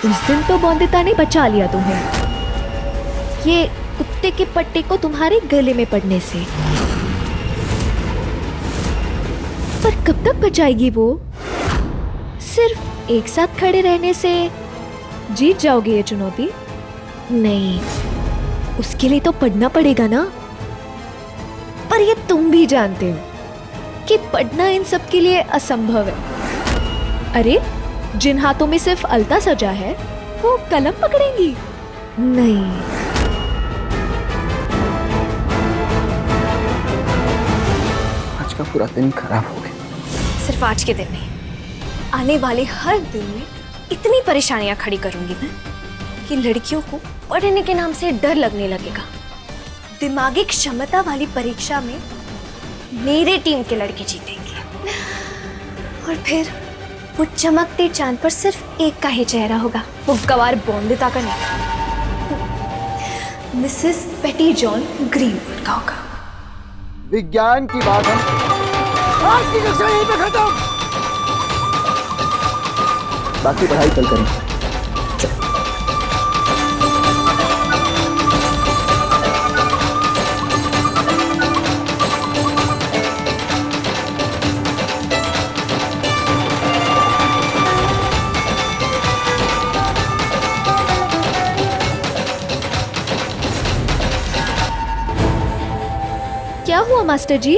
उस दिन तो बौंदिता ने बचा लिया तुम्हें, ये कुत्ते के पट्टे को तुम्हारे गले में पड़ने से। पर कब तक बचाएगी वो? सिर्फ एक साथ खड़े रहने से जीत जाओगे ये चुनौती? नहीं, उसके लिए तो पढ़ना पड़ेगा ना। पर ये तुम भी जानते हो कि पढ़ना इन सब के लिए असंभव है। अरे, जिन हाथों में सिर्फ अलता सजा है वो कलम पकड़ेंगी? नहीं। आज का पूरा दिन खराब हो गया। सिर्फ आज के दिन नहीं, आने वाले हर दिन में इतनी परेशानियां खड़ी करूंगी मैं कि लड़कियों को पढ़ने के नाम से डर लगने लगेगा। दिमागी क्षमता वाली परीक्षा में मेरे टीम के लड़के जीतेंगे और फिर वो चमकते चांद पर सिर्फ एक का ही चेहरा होगा, वो गवार बौंदिता का नहीं, मिसेस पेटी जॉन ग्रीनवुड का होगा। विज्ञान की बात हम आज की कक्षा यहीं पे खत्म। बाकी पढ़ाई कल करेंगे। क्या हुआ मास्टर जी?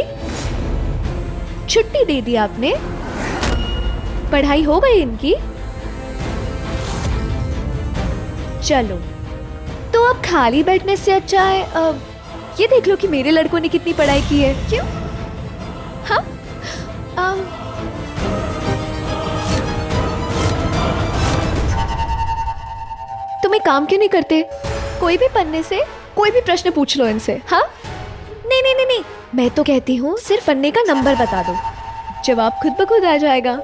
छुट्टी दे दी आपने? पढ़ाई हो गई इनकी? चलो, तो अब खाली बैठने से अच्छा है ये देख लो कि मेरे लड़कों ने कितनी पढ़ाई की है। क्यों? हाँ? तुम एक काम क्यों नहीं करते? कोई भी पन्ने से कोई भी प्रश्न पूछ लो इनसे। हाँ? नहीं नहीं नहीं नहीं, मैं तो कहती हूँ सिर्फ पन्ने का नंबर बता दो, जवाब खुद ब खुद आ जाएगा।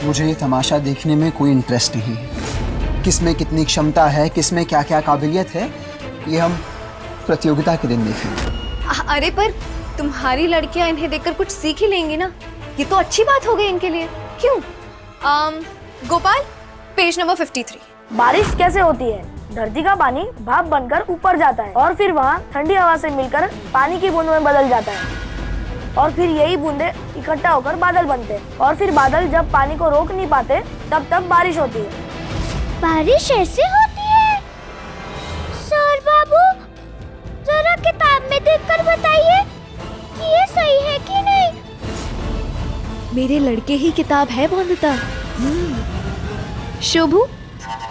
मुझे ये तमाशा देखने में कोई इंटरेस्ट नहीं है। किसमें कितनी क्षमता है, किसमें क्या क्या काबिलियत है, ये हम प्रतियोगिता के दिन देखेंगे। अरे पर तुम्हारी लड़कियां इन्हें देखकर कुछ सीख ही लेंगी ना, ये तो अच्छी बात हो गई इनके लिए। क्यों? Gopal, page number 53। बारिश कैसे होती है? धरती का पानी भाप बनकर ऊपर जाता है और फिर वहाँ ठंडी हवा से मिलकर पानी की बूंद में बदल जाता है और फिर यही बूंदे इकट्ठा होकर बादल बनते हैं और फिर बादल जब पानी को रोक नहीं पाते तब बारिश होती है। बारिश ऐसे होती है? सर बाबू, जरा किताब में देखकर बताइए कि ये सही है कि नहीं। मेरे लड़के ही किताब है बौंदिता। Shobhu,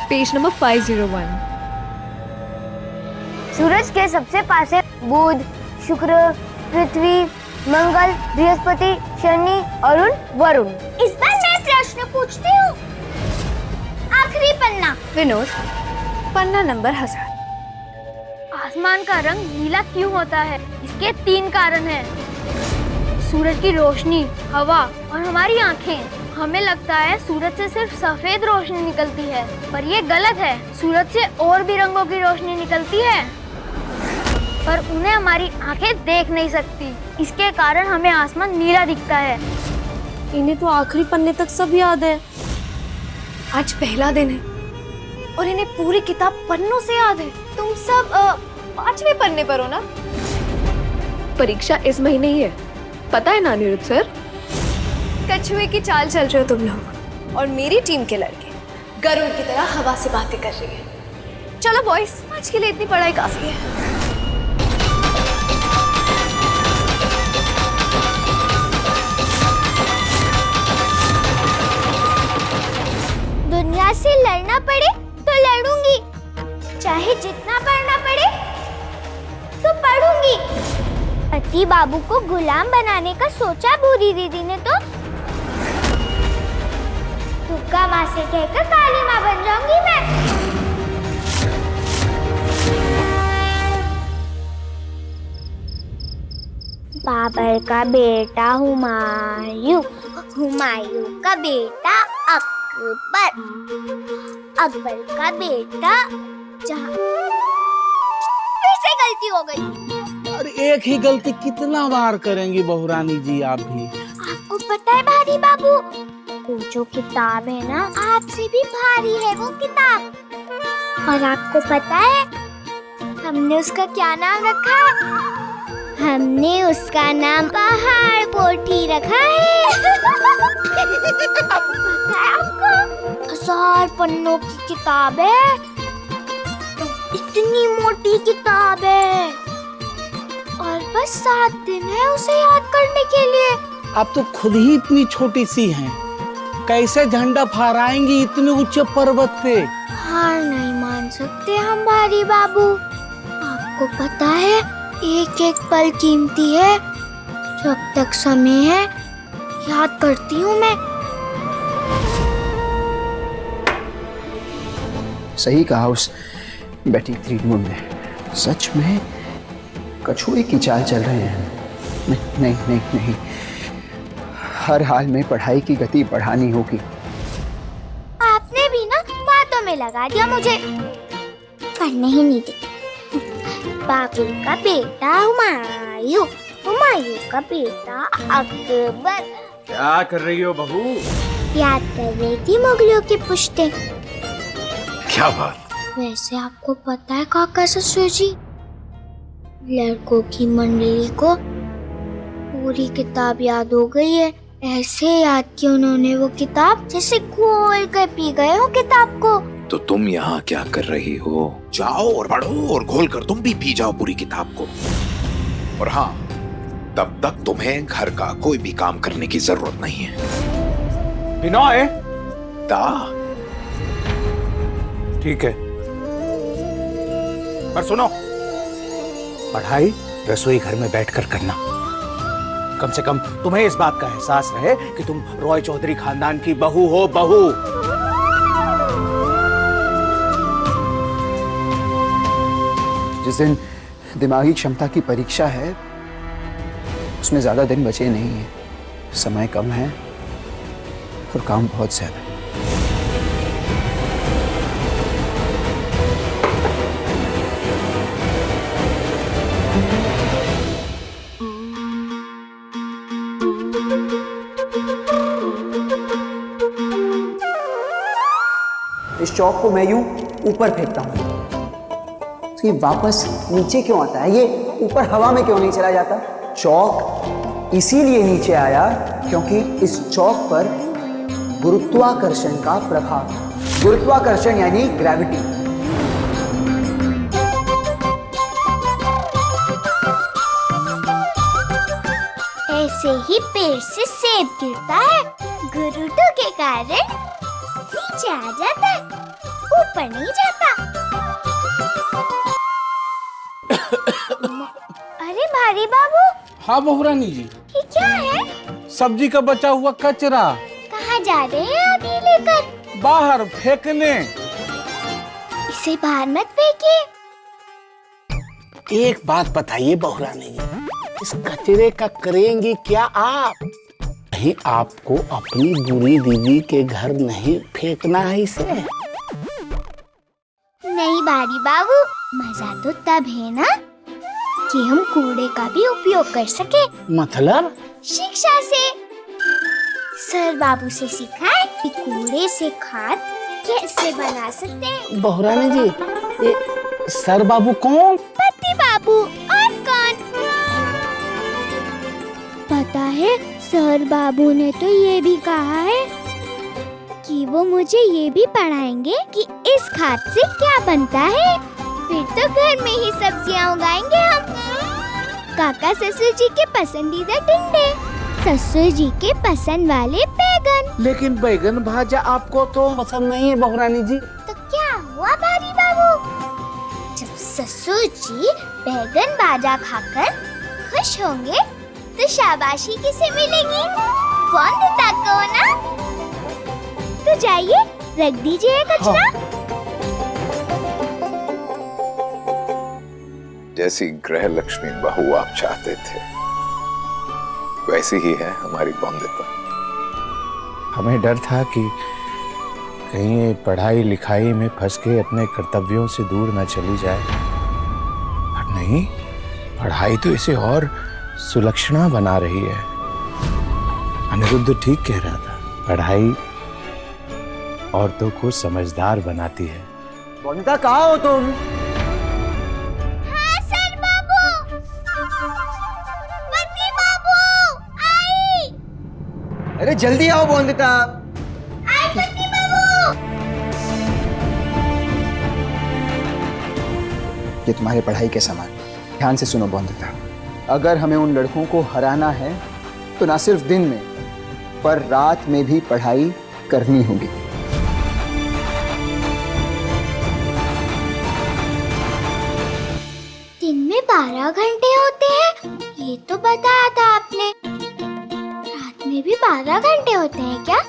page number 501। सूरज के सबसे पास है बुध, शुक्र, पृथ्वी, मंगल, बृहस्पति, शनि, अरुण, वरुण। इस बार मैं प्रश्न पूछती हूँ। आखिरी पन्ना। विनोद, पन्ना नंबर 1000। आसमान का रंग नीला क्यों होता है? इसके 3 कारण हैं। सूरज की रोशनी, हवा और हमारी आँखें। हमें लगता है सूरज से सिर्फ सफेद रोशनी निकलती है, पर ये गलत है। सूरज से और भी रंगों की रोशनी निकलती है, पर उन्हें हमारी आंखें देख नहीं सकती। इसके कारण हमें आसमान नीला दिखता है। इन्हें तो आखिरी पन्ने तक सब याद है। आज पहला दिन है और इन्हें पूरी किताब पन्नों से याद है। तुम सब 5वें पन्ने पर हो ना? परीक्षा इस महीने ही है, पता है ना अनिरुद्ध सर? कछुए की चाल चल रहे हो तुम लोग और मेरी टीम के लड़के गरुड़ की तरह हवा से बातें कर रही है। चलो बॉयज, आज के लिए इतनी पढ़ाई काफी है। दुनिया से लड़ना पड़े तो लड़ूंगी, चाहे जितना पढ़ना पड़े तो पढ़ूंगी। पति बाबू को गुलाम बनाने का सोचा भूरी दीदी ने तो दुर्गा माँ से कहकर काली माँ बन जाऊंगी मैं। बाबर का बेटा हुमायूं, हुमायूं का बेटा अकबर, अकबर का बेटा जहां। फिर से गलती हो गई। अरे एक ही गलती कितना बार करेंगी बहुरानी जी आप भी? आपको पता है भारी बाबू, वो जो किताब है ना, आपसे भी भारी है वो किताब। और आपको पता है हमने उसका क्या नाम रखा? हमने उसका नाम पहाड़ पोठी रखा है। पता है आपको? 1000 पन्नों की किताब है, इतनी मोटी किताब है, और बस 7 दिन है उसे याद करने के लिए। आप तो खुद ही इतनी छोटी सी हैं, कैसे झंडा फहराएंगी इतने ऊंचे पर्वत पे? हार नहीं मान सकते हम भारी बाबू। आपको पता है एक एक पल कीमती है। जब तक समय है याद करती हूँ मैं। सही कहा उस बेटी थ्रीडमून ने। सच में कछुए की चाल चल रहे हैं। नहीं नहीं नहीं नहीं, हर हाल में पढ़ाई की गति बढ़ानी होगी। आपने भी ना बातों में लगा दिया मुझे। पढ़ने ही नहीं दी। बाबर का बेटा हुमायूं, हुमायूं का बेटा अकबर। क्या कर रही हो बहू? याद कर रही थी मुगलों की पुश्तें। क्या बात? वैसे आपको पता है काका ससुर जी, लड़कों की मंडली को पूरी किताब याद हो गई है। ऐसे याद की उन्होंने वो किताब जैसे घोल कर पी गए हो किताब को। तो तुम यहाँ क्या कर रही हो? जाओ और पढ़ो और घोल कर तुम भी पी जाओ पूरी किताब को। और हाँ, तब तक तुम्हें घर का कोई भी काम करने की जरूरत नहीं है। बिनोय, दा ठीक है, पर सुनो, पढ़ाई रसोई घर में बैठकर करना। कम से कम तुम्हें इस बात का एहसास रहे कि तुम रॉय चौधरी खानदान की बहू हो। बहू। जिस दिन दिमागी क्षमता की परीक्षा है उसमें ज्यादा दिन बचे नहीं है। समय कम है और काम बहुत ज्यादा है। इस चौक को मैं यूं ऊपर फेंकता हूं तो ये वापस नीचे क्यों आता है? ये ऊपर हवा में क्यों नहीं चला जाता? चौक इसीलिए नीचे आया क्योंकि इस चौक पर गुरुत्वाकर्षण का प्रभाव। गुरुत्वाकर्षण यानी ग्रेविटी। ऐसे ही पेड़ से सेब गिरता है, गुरुत्व के कारण नीचे आ जाता है, ऊपर नहीं जाता। अरे भारी बाबू। हाँ बहुरानी जी। ये क्या है? सब्जी का बचा हुआ कचरा। कहाँ जा रहे हैं आप ये लेकर? बाहर फेंकने। इसे बाहर मत फेंकिए। एक बात बताइए बहुरानी जी, इस कचरे का करेंगी क्या आप? कहीं आपको अपनी बुरी दीदी के घर नहीं फेंकना है इसे? नहीं भारी बाबू, मजा तो तब है ना कि हम कूड़े का भी उपयोग कर सके। मतलब? शिक्षा से। सर बाबू से सीखा है कि कूड़े से खाद कैसे बना सकते हैं। बहुरानी जी, ये सर बाबू कौन? पति बाबू। और कौन? पता है, सर बाबू ने तो ये भी कहा है कि वो मुझे ये भी पढ़ाएंगे कि इस खाद से क्या बनता है। फिर तो घर में ही सब्जियां उगाएंगे हम। काका ससुर जी के पसंदीदा टिंडे, ससुर जी के पसंद वाले बैगन। लेकिन बैगन भाजा आपको तो पसंद नहीं है बहुरानी जी। तो क्या हुआ भारी बाबू? जब ससुर जी बैगन भाजा खाकर खुश होंगे तो शाबाशी किसे मिलेगी? बंधुता को ना। तो जाइए, रख दीजिए कचरा। जैसी ग्रह लक्ष्मी बहू आप चाहते थे वैसी ही है हमारी बंधुता। हमें डर था कि कहीं ये पढ़ाई लिखाई में फंस के अपने कर्तव्यों से दूर न चली जाए, पर नहीं, पढ़ाई तो इसे और सुलक्षणा बना रही है। अनिरुद्ध ठीक कह रहा था, पढ़ाई औरतों को समझदार बनाती है बंदिता कहाँ हो तुम? हाँ सर बाबू। पति बाबू आई। अरे जल्दी आओ बंदिता। आई पति बाबू। ये तुम्हारे पढ़ाई के समान। ध्यान से सुनो बंदिता, अगर हमें उन लड़कों को हराना है तो ना सिर्फ दिन में पर रात में भी पढ़ाई करनी होगी। दिन में 12 घंटे होते हैं, ये तो बताया था आपने। रात में भी 12 घंटे होते हैं क्या?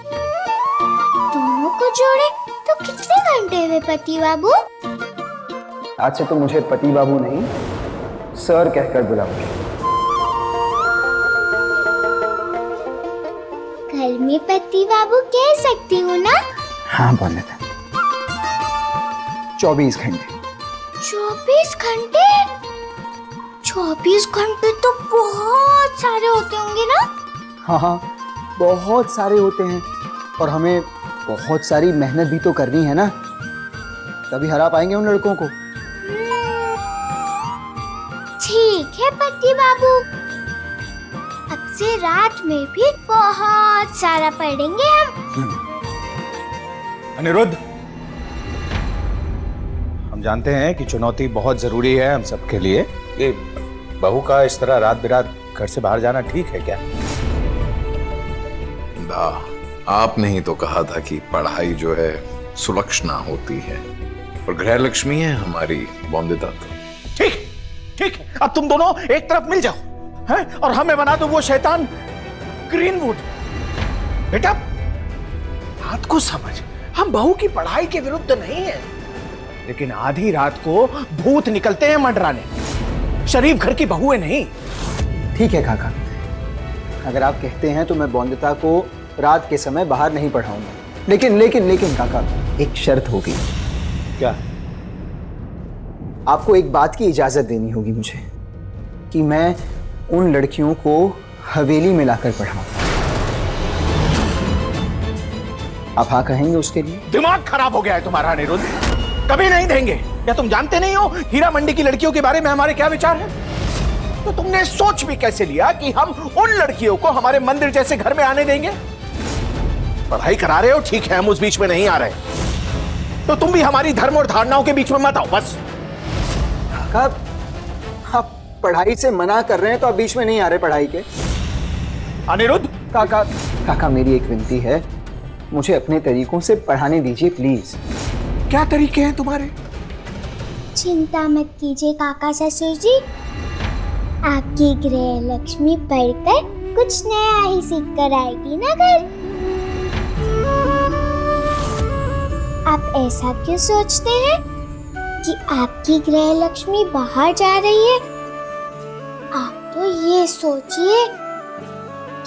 दोनों को जोड़े तो कितने घंटे हुए पति बाबू? आज से तो मुझे पति बाबू नहीं, सर कहकर बुलाओगे। घर में पति बाबू कह सकती हूँ ना? हाँ बंदिता, 24 घंटे। 24 घंटे? 24 घंटे तो बहुत सारे होते होंगे ना? हाँ हाँ, बहुत सारे होते हैं और हमें बहुत सारी मेहनत भी तो करनी है ना, तभी हरा पाएंगे उन लड़कों को। ठीक है पति बाबू, अब से रात में भी बहुत सारा पढ़ेंगे हम। अनिरुद्ध, हम जानते हैं कि चुनौती बहुत जरूरी है हम सबके लिए। ये बहू का इस तरह रात बिरात घर से बाहर जाना ठीक है क्या? आपने ही तो कहा था कि पढ़ाई जो है सुलक्षणा होती है और गृह लक्ष्मी है हमारी बंदिता। तो ठीक ठीक है, अब तुम दोनों एक तरफ मिल जाओ हैं और हमें बना दो वो शैतान ग्रीनवुड। बेटा बात को समझ, हम बहू की पढ़ाई के विरुद्ध नहीं है, लेकिन आधी रात को भूत निकलते हैं मंडराने, शरीफ घर की बहुएं नहीं। ठीक है काका, अगर आप कहते हैं तो मैं बंदिता को रात के समय बाहर नहीं पढ़ाऊंगा, लेकिन लेकिन लेकिन काका एक शर्त होगी। क्या? आपको एक बात की इजाजत देनी होगी मुझे कि मैं उन लड़कियों को हवेली में लाकर पढ़ाऊं। आप हाँ कहेंगे उसके लिए? दिमाग खराब हो गया है तुम्हारा अनिरुद्ध, कभी नहीं देंगे। क्या तुम जानते नहीं हो हीरा मंडी की लड़कियों के बारे में हमारे क्या विचार हैं? तो तुमने सोच भी कैसे लिया कि हम उन लड़कियों को हमारे मंदिर जैसे घर में आने देंगे? पढ़ाई करा रहे हो ठीक है, हम उस बीच में नहीं आ रहे, तो तुम भी हमारी धर्म और धारणाओं के बीच में मत आओ बस। आप पढ़ाई से मना कर रहे हैं तो आप बीच में नहीं आ रहे पढ़ाई के। अनिरुद्ध, काका काका मेरी एक विनती है, मुझे अपने तरीकों से पढ़ाने दीजिए प्लीज। क्या तरीके हैं तुम्हारे? चिंता मत कीजिए काका ससुर जी, आपकी गृह लक्ष्मी पढ़कर कुछ नया ही सीख कर आएगी ना घर। आप ऐसा क्यों सोचते हैं कि आपकी गृह लक्ष्मी बाहर जा रही है? आप तो ये सोचिए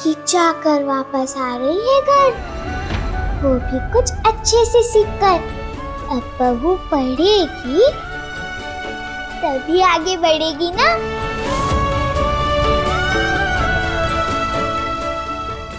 कि जाकर वापस आ रही है घर, वो भी कुछ अच्छे से सीखकर। अब बहू पढ़ेगी तभी आगे बढ़ेगी ना।